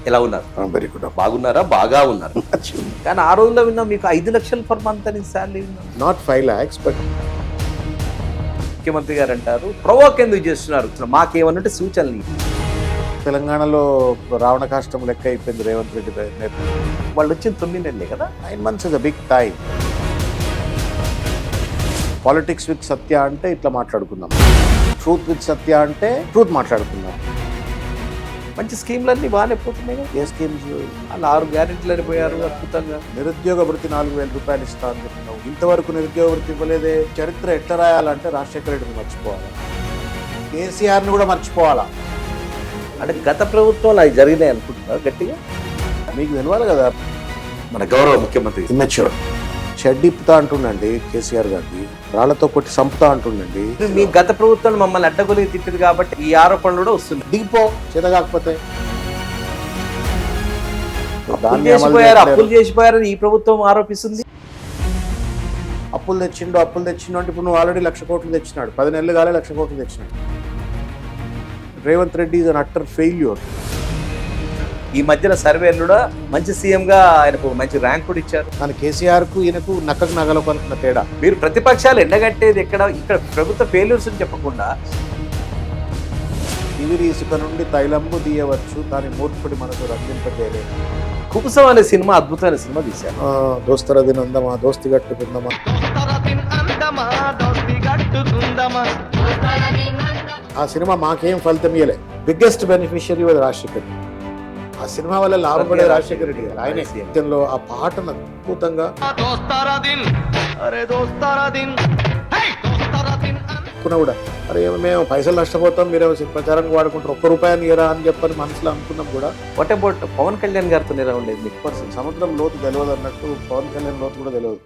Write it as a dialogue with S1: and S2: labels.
S1: ఎలా ఉన్నారు?
S2: Very good.
S1: బాగున్నారా? బాగా ఉన్నారు. కానీ ఆ రోజుల్లో విన్నా మీకు 5 లక్షలు పర్ మంత్ అని శాలరీ విన్నాం.
S2: నాట్ 5 lakhs బట్
S1: ముఖ్యమంత్రి గారు అంటారు ప్రొవోక్ ఎందుకు చేస్తున్నారు, మాకేమన్నట్టు సూచనలు.
S2: తెలంగాణలో రావణ కాష్టం లెక్క అయిపోయింది రేవంత్ రెడ్డి నేతృత్వం.
S1: వాళ్ళు వచ్చిన 9 నెలలే కదా.
S2: 9 months is a big time. Politics with Satya అంటే ఇట్లా మాట్లాడుకుందాం, ట్రూత్ విత్ సత్య అంటే ట్రూత్ మాట్లాడుకుందాం.
S1: మంచి స్కీమ్లన్నీ బాగానే పోతున్నాయి కదా.
S2: ఏ స్కీమ్స్?
S1: వాళ్ళు 6 గ్యారెంటీలు అయిపోయారు అద్భుతంగా.
S2: నిరుద్యోగ వృత్తి 4,000 రూపాయలు ఇస్తా అని చెప్పినావు, ఇంతవరకు నిరుద్యోగ వృత్తి ఇవ్వలేదే. చరిత్ర ఎట్లా రాయాలంటే రాజశేఖర రెడ్డిని మర్చిపోవాలి, కేసీఆర్ని కూడా మర్చిపోవాలా.
S1: అంటే గత ప్రభుత్వాలు అవి జరిగినాయి అనుకుంటున్నారు గట్టిగా.
S2: మీకు తెలవాలి కదా.
S1: మన గౌరవ ముఖ్యమంత్రి
S2: ఇమ్మెచ్యూర్ షెడ్డిప్పుతా అంటుండండి కేసీఆర్ గారికి, రాళ్లతో కొట్టి సంపుతా అంటుండండి.
S1: మీ గత ప్రభుత్వం మమ్మల్ని అడ్డగొలిగి తిప్పింది కాబట్టి ఈ ఆరోపణలు కూడా వస్తున్నాయి.
S2: దిగిపో చేత కాకపోతే.
S1: అప్పులు చేసిపోయారని ఈ ప్రభుత్వం ఆరోపిస్తుంది.
S2: అప్పులు తెచ్చిండు అంటే ఇప్పుడు నువ్వు ఆల్రెడీ 1,00,000 కోట్లు తెచ్చినాడు. 10 నెలలు కాలే 1,00,000 కోట్లు తెచ్చినాడు. Revanth Reddy is an utter failure.
S1: ఈ మధ్యన సర్వేలు కూడా మంచి సీఎం గా ఆయనకు మంచి ర్యాంక్ కూడా ఇచ్చారు.
S2: కానీ కేసీఆర్ కు ఈయనకు నక్కకు నగలకు అనుకున్న తేడా.
S1: మీరు ప్రతిపక్షాలు ఎండగట్టేది ఇక్కడ ప్రభుత్వ ఫెయిల్యూర్స్ అని చెప్పకుండా
S2: ఇవిరి ఇసుక నుండి తైలము తీయవచ్చు కానీ మూర్ఖుడి మనసు రంజింపజేయలేదు.
S1: కుబుసం అనే సినిమా అద్భుతమైన సినిమా తీశారు.
S2: దోస్తర దినందమా దోస్తి కట్టుకుందామా. ఆ సినిమా మాకేం ఫలితం ఇయ్యలే. Biggest beneficiary was Rajasekhar. ఆ సినిమా వల్ల లాభపడే రాజశేఖర రెడ్డి గారు. ఆయనే సీఎంలో ఆ పాటను అద్భుతంగా కూడా, అరే మేము పైసలు నష్టపోతాం, మీరేమో ప్రచారానికి వాడుకుంటారు, ₹1 ఇయరా అని చెప్పని మనసులో అనుకున్నాం కూడా.
S1: వాట్ అబౌట్ పవన్ కళ్యాణ్ గారితో ఎలా ఉండేది మీకు?
S2: సముద్రం లోతు తెలియదు అన్నట్టు పవన్ కళ్యాణ్ లోతు కూడా తెలియదు.